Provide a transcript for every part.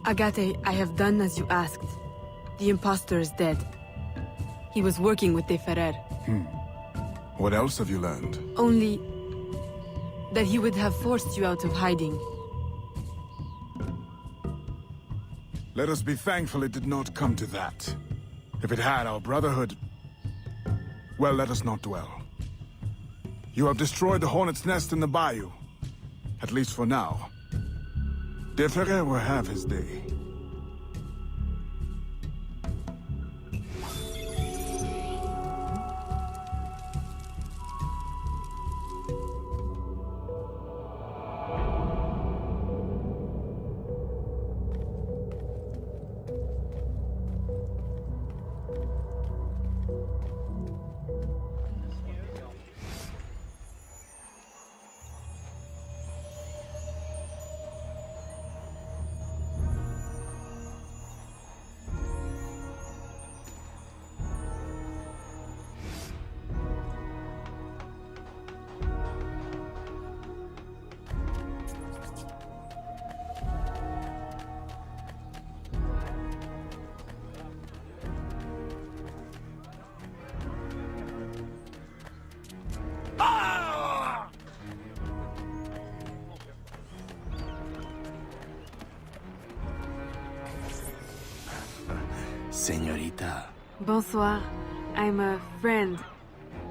Agate, I have done as you asked. The impostor is dead. He was working with De Ferrer. What else have you learned? Only that he would have forced you out of hiding. Let us be thankful it did not come to that. If it had, our brotherhood... Well, let us not dwell. You have destroyed the hornet's nest in the bayou. At least for now. De Ferrer will have his day. Señorita. Bonsoir. I'm a friend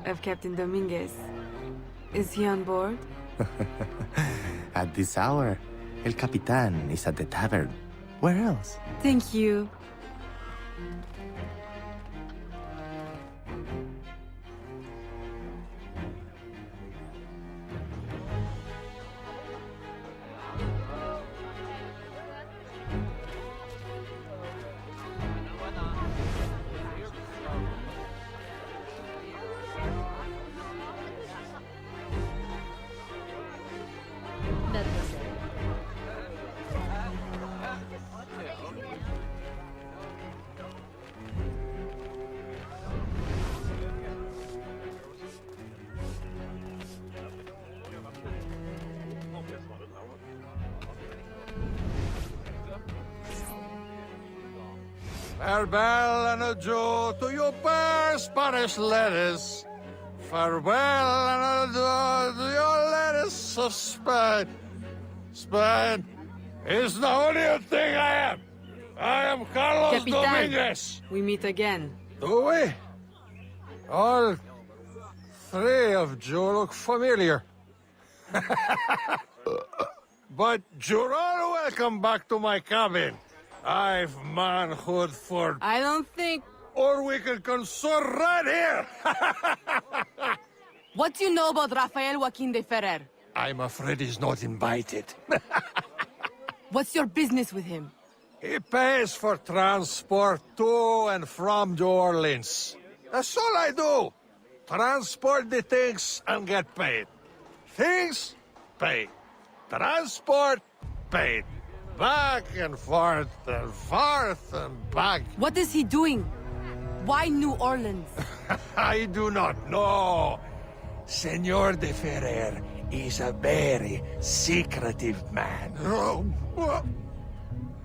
of Captain Dominguez. Is he on board? At this hour, El Capitan is at the tavern. Where else? Thank you. Farewell and adieu to your fair Spanish ladies. Farewell and adieu to your ladies of Spain. Spain is the only thing I am. I am Carlos Capitan, Dominguez. we meet again. Do we? All three of you look familiar. But you're all welcome back to my cabin. I've manhood for... I don't think... Or we can consort right here! What do you know about Rafael Joaquin de Ferrer? I'm afraid he's not invited. What's your business with him? He pays for transport to and from New Orleans. That's all I do. Transport the things and get paid. Things, paid. Transport, paid. Back and forth and back. What is he doing? Why New Orleans? I do not know. Senor de Ferrer is a very secretive man.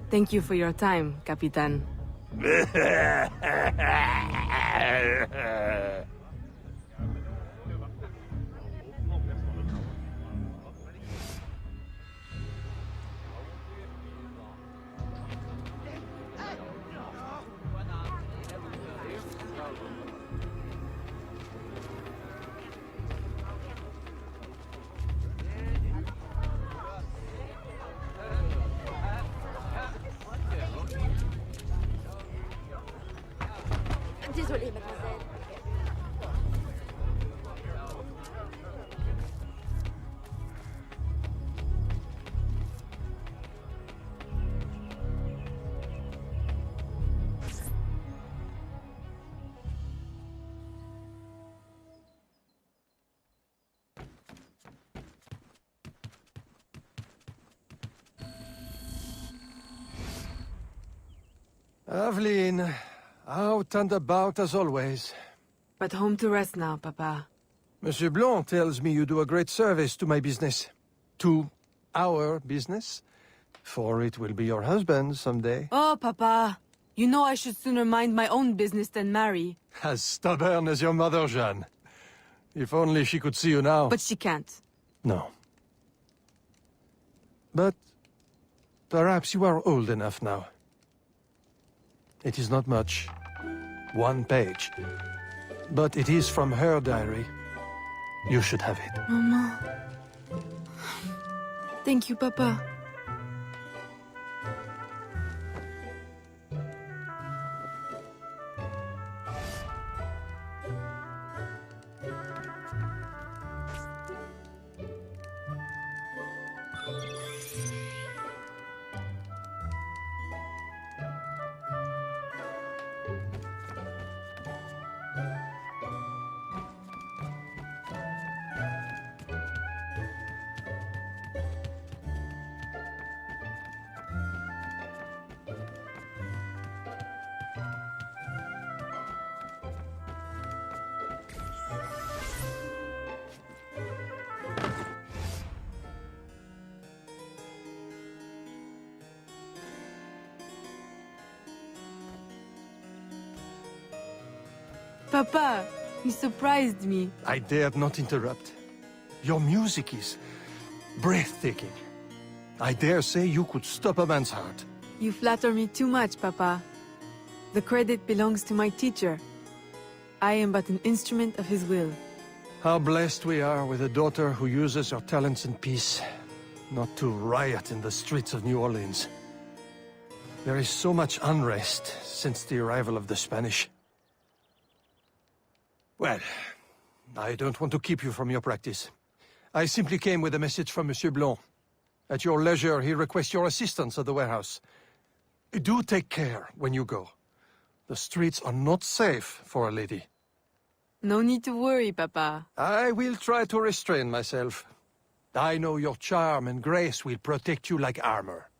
Thank you for your time, Capitan. Désolée, mademoiselle. Aveline, out and about as always. But home to rest now, Papa. Monsieur Blanc tells me you do a great service to my business. To our business. For it will be your husband someday. Oh, Papa. You know I should sooner mind my own business than marry. As stubborn as your mother, Jeanne. If only she could see you now. But she can't. No. But perhaps you are old enough now. It is not much. 1 page. But it is from her diary. You should have it. Mama. Thank you, Papa. Papa, you surprised me. I dared not interrupt. Your music is breathtaking. I dare say you could stop a man's heart. You flatter me too much, Papa. The credit belongs to my teacher. I am but an instrument of his will. How blessed we are with a daughter who uses her talents in peace, not to riot in the streets of New Orleans. There is so much unrest since the arrival of the Spanish. Well, I don't want to keep you from your practice. I simply came with a message from Monsieur Blanc. At your leisure, he requests your assistance at the warehouse. Do take care when you go. The streets are not safe for a lady. No need to worry, Papa. I will try to restrain myself. I know your charm and grace will protect you like armor.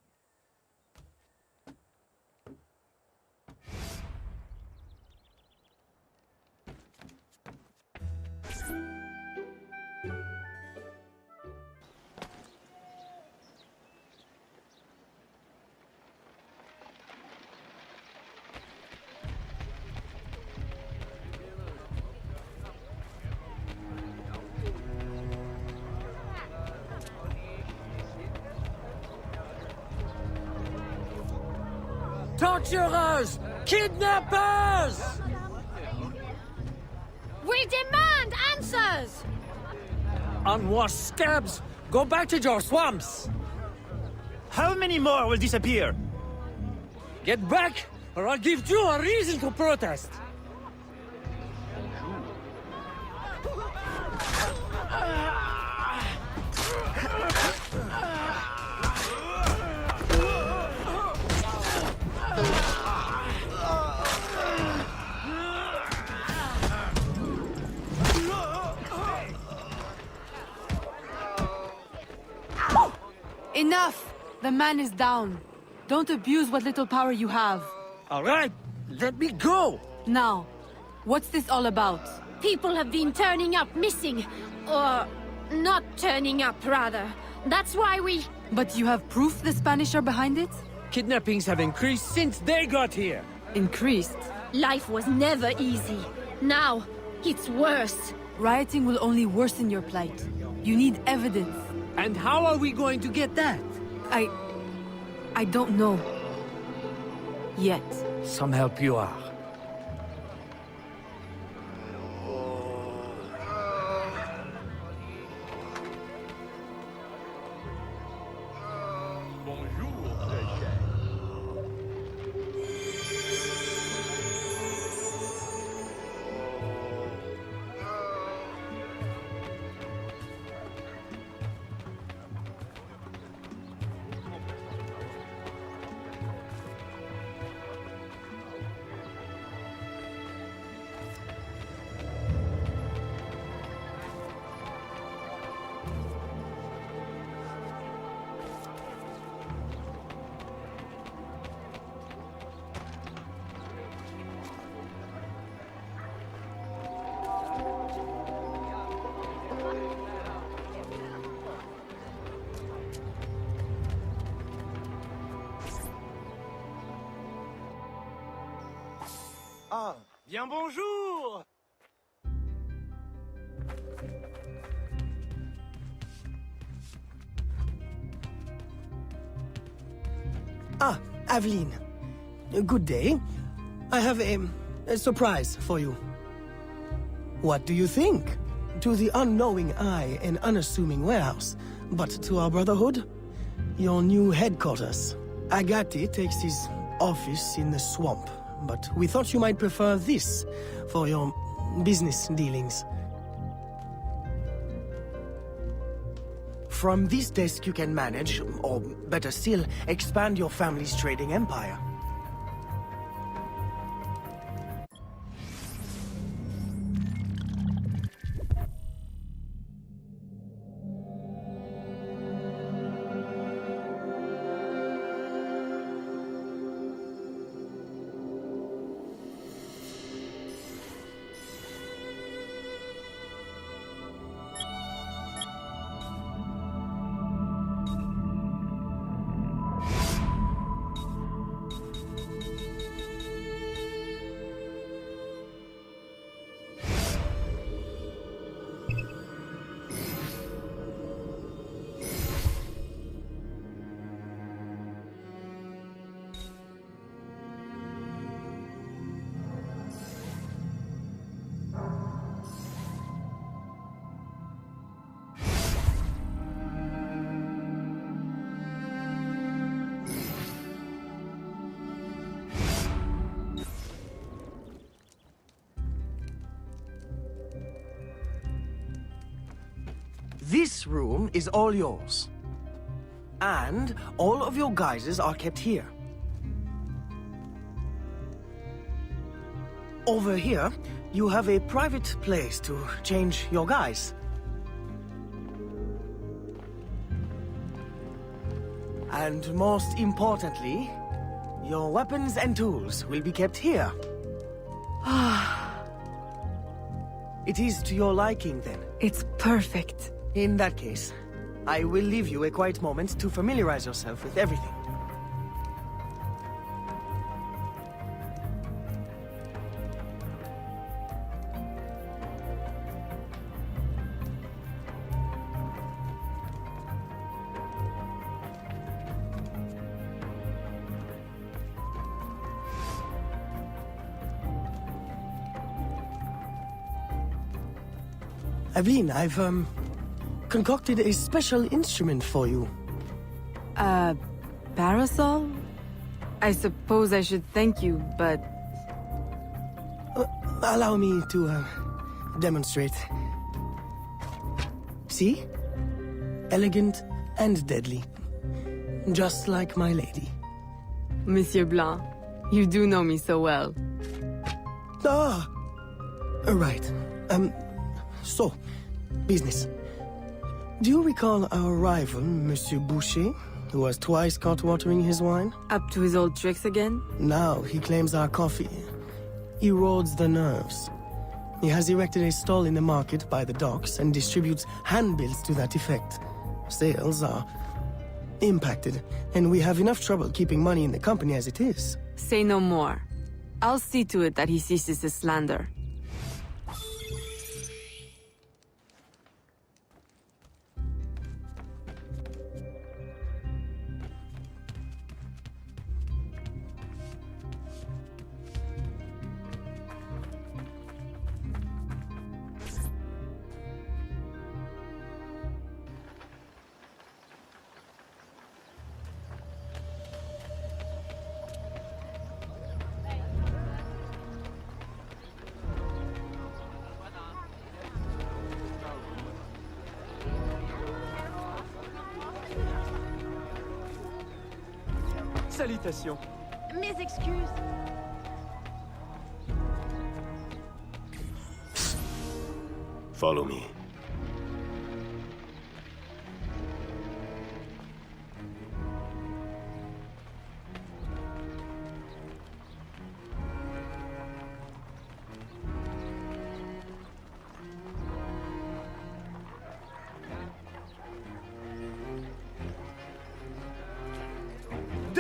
Torturers! Kidnappers! We demand answers! Unwashed scabs! Go back to your swamps! How many more will disappear? Get back, or I'll give you a reason to protest! Enough! The man is down. Don't abuse what little power you have. All right, let me go! Now, what's this all about? People have been turning up missing. Or not turning up, rather. That's why we... But you have proof the Spanish are behind it? Kidnappings have increased since they got here. Increased. Life was never easy. Now, it's worse. Rioting will only worsen your plight. You need evidence. And how are we going to get that? I don't know. Yet. Some help you are. Ah, bien bonjour! Ah, Aveline. Good day. I have a surprise for you. What do you think? To the unknowing eye, an unassuming warehouse. But to our Brotherhood, your new headquarters. Agati takes his office in the swamp, but we thought you might prefer this for your business dealings. From this desk you can manage, or better still, expand your family's trading empire. This room is all yours. And all of your guises are kept here. Over here, you have a private place to change your guise. And most importantly, your weapons and tools will be kept here. It is to your liking, then. It's perfect. In that case, I will leave you a quiet moment to familiarize yourself with everything. Aveline, I've, concocted a special instrument for you. Parasol? I suppose I should thank you, but... Allow me to, demonstrate. See? Elegant and deadly. Just like my lady. Monsieur Blanc, you do know me so well. Ah! Right. So, business. Do you recall our rival, Monsieur Boucher, who was twice caught watering his wine? Up to his old tricks again? Now he claims our coffee erodes the nerves. He has erected a stall in the market by the docks and distributes handbills to that effect. Sales are impacted, and we have enough trouble keeping money in the company as it is. Say no more. I'll see to it that he ceases his slander. Salutations. Mes excuses. Follow me.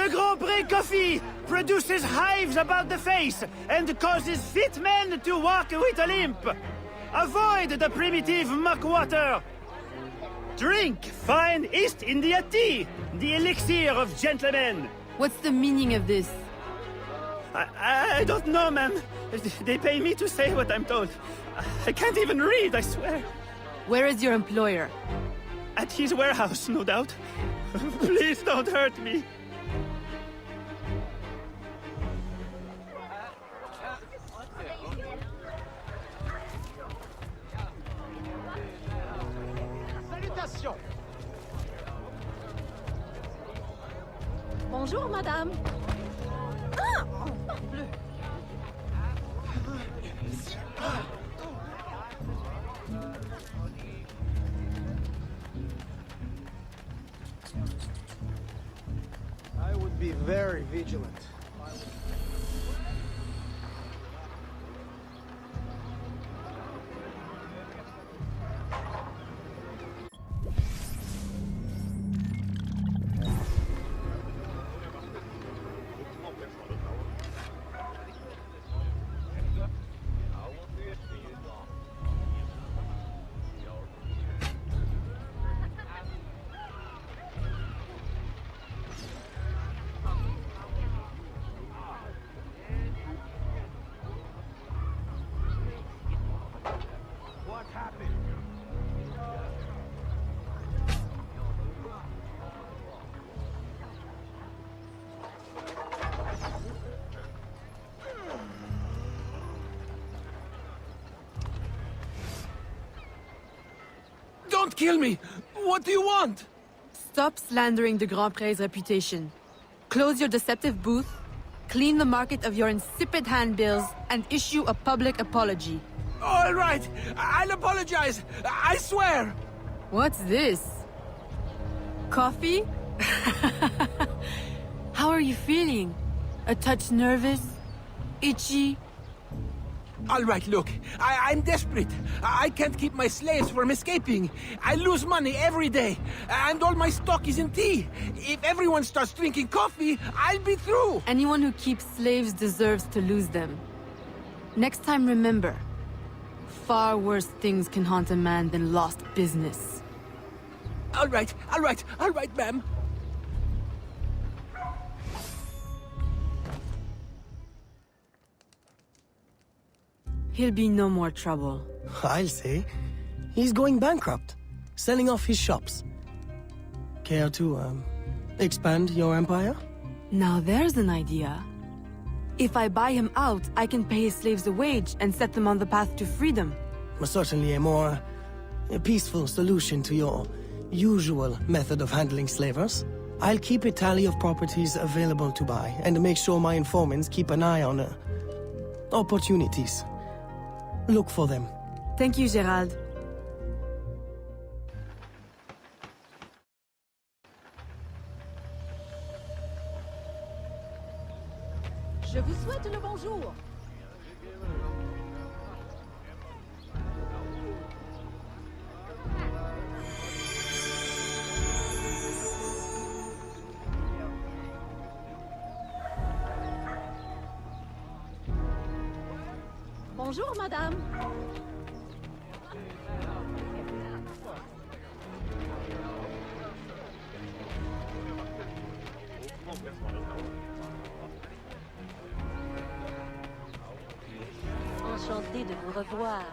Le Grand Prix coffee produces hives about the face and causes fit men to walk with a limp. Avoid the primitive muck water. Drink fine East India tea, the elixir of gentlemen. What's the meaning of this? I don't know, ma'am. They pay me to say what I'm told. I can't even read, I swear. Where is your employer? At his warehouse, no doubt. Please don't hurt me. Bonjour, madame. Ah! Bleu. I would be very vigilant. Don't kill me! What do you want? Stop slandering the Grand Prix's reputation. Close your deceptive booth, clean the market of your insipid handbills, and issue a public apology. All right, I'll apologize. I swear. What's this? Coffee? How are you feeling? A touch nervous? Itchy? All right, look, I'm desperate. I can't keep my slaves from escaping. I lose money every day, and all my stock is in tea. If everyone starts drinking coffee, I'll be through. Anyone who keeps slaves deserves to lose them. Next time, remember, far worse things can haunt a man than lost business. All right, ma'am. He'll be no more trouble. I'll say. He's going bankrupt, selling off his shops. Care to, expand your empire? Now there's an idea. If I buy him out, I can pay his slaves a wage and set them on the path to freedom. Certainly a more peaceful solution to your usual method of handling slavers. I'll keep a tally of properties available to buy and make sure my informants keep an eye on opportunities. Look for them. Thank you, Gerald. Je vous souhaite le bonjour. Bonjour, madame. Enchantée de vous revoir.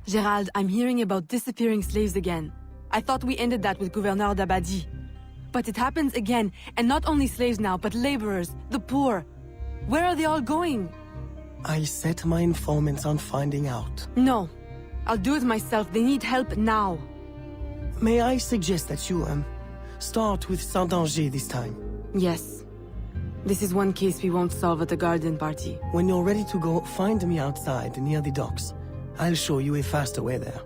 Gerald, I'm hearing about disappearing slaves again. I thought we ended that with Gouverneur d'Abadie. But it happens again, and not only slaves now, but laborers, the poor. Where are they all going? I'll set my informants on finding out. No. I'll do it myself. They need help now. May I suggest that you, start with Saint-Danger this time? Yes. This is one case we won't solve at the garden party. When you're ready to go, find me outside near the docks. I'll show you a faster way there.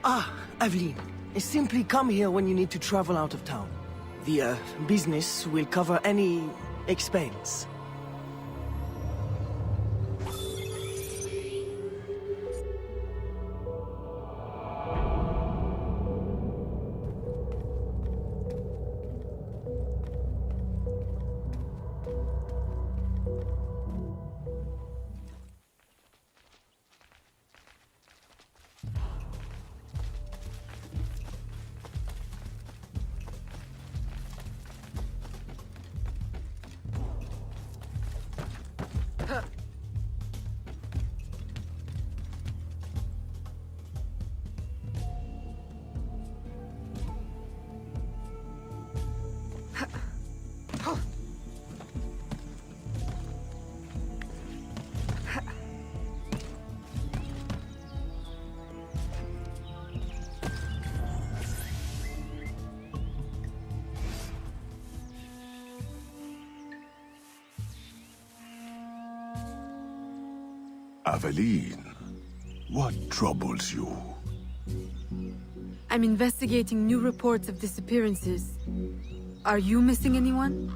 Ah, Aveline. Simply come here when you need to travel out of town. The, business will cover any expense. Aveline, what troubles you? I'm investigating new reports of disappearances. Are you missing anyone?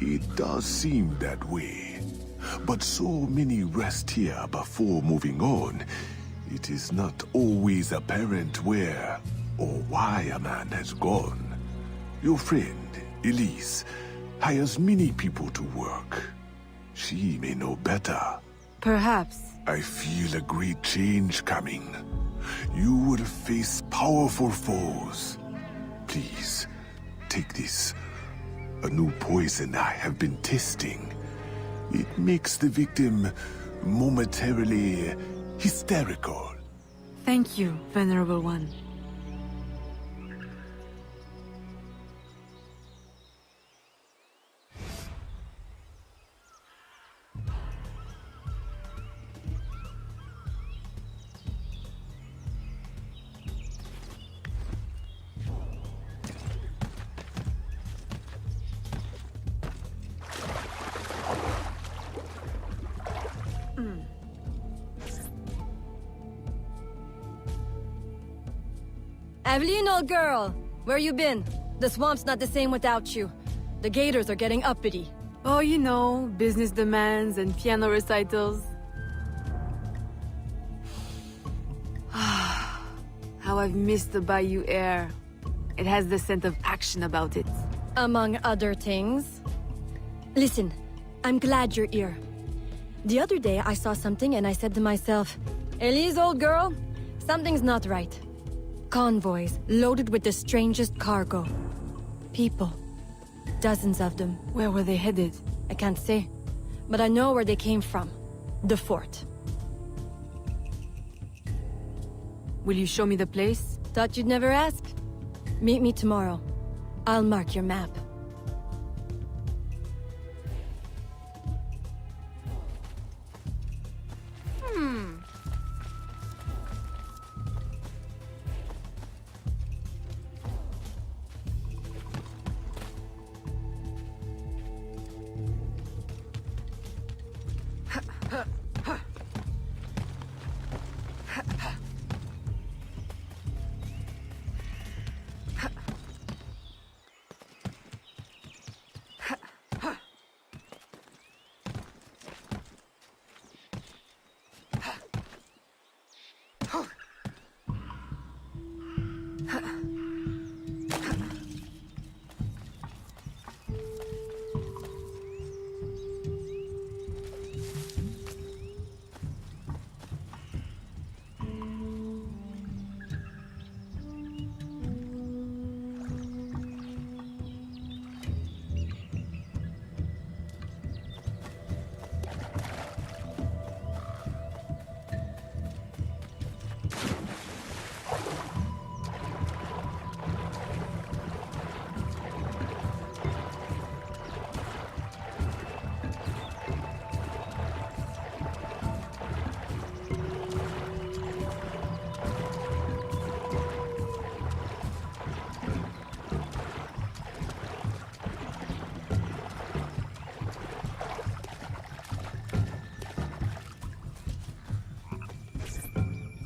It does seem that way. But so many rest here before moving on. It is not always apparent where or why a man has gone. Your friend, Elise, hires many people to work. She may know better. Perhaps. I feel a great change coming. You will face powerful foes. Please, take this. A new poison I have been testing. It makes the victim momentarily hysterical. Thank you, Venerable One. Aveline, old girl! Where you been? The swamp's not the same without you. The gators are getting uppity. Oh, you know, business demands and piano recitals. How I've missed the bayou air. It has the scent of action about it. Among other things. Listen, I'm glad you're here. The other day I saw something and I said to myself, Elise, old girl, something's not right. Convoys loaded with the strangest cargo. People. Dozens of them. Where were they headed? I can't say, but I know where they came from. The fort. Will you show me the place? Thought you'd never ask. Meet me tomorrow. I'll mark your map.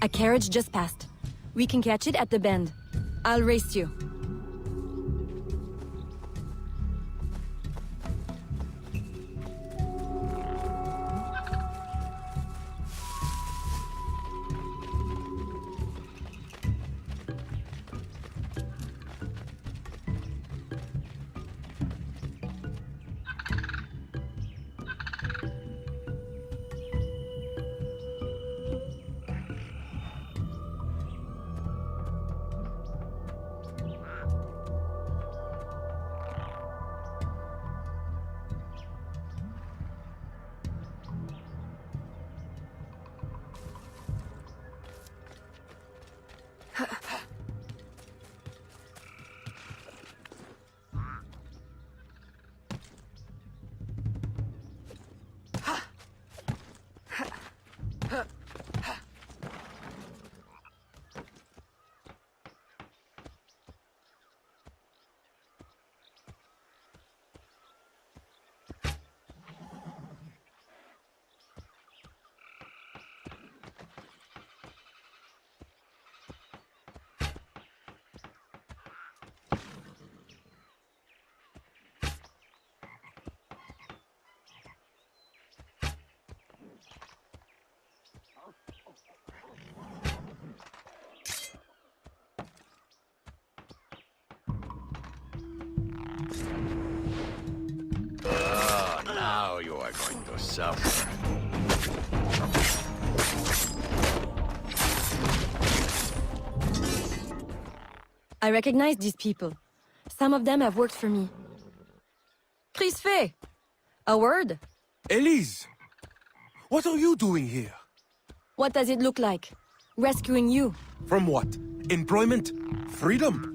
A carriage just passed. We can catch it at the bend. I'll race you. Now you are going to suffer. I recognize these people. Some of them have worked for me. Crisfe! A word? Elise! What are you doing here? What does it look like? Rescuing you. From what? Employment? Freedom?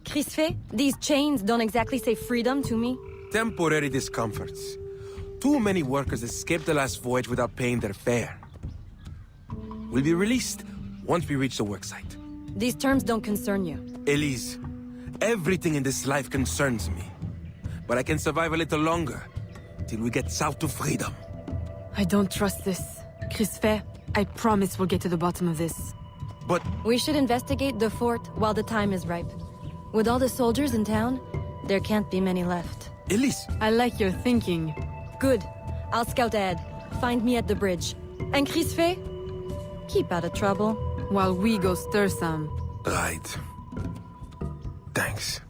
Crisfe, these chains don't exactly say freedom to me. Temporary discomforts. Too many workers escaped the last voyage without paying their fare. We'll be released once we reach the worksite. These terms don't concern you. Elise, everything in this life concerns me. But I can survive a little longer, till we get south to freedom. I don't trust this. Crisfe, I promise we'll get to the bottom of this. But we should investigate the fort while the time is ripe. With all the soldiers in town, there can't be many left. Elise! I like your thinking. Good. I'll scout ahead. Find me at the bridge. And Crisfe? Keep out of trouble. While we go stir some. Right. Thanks.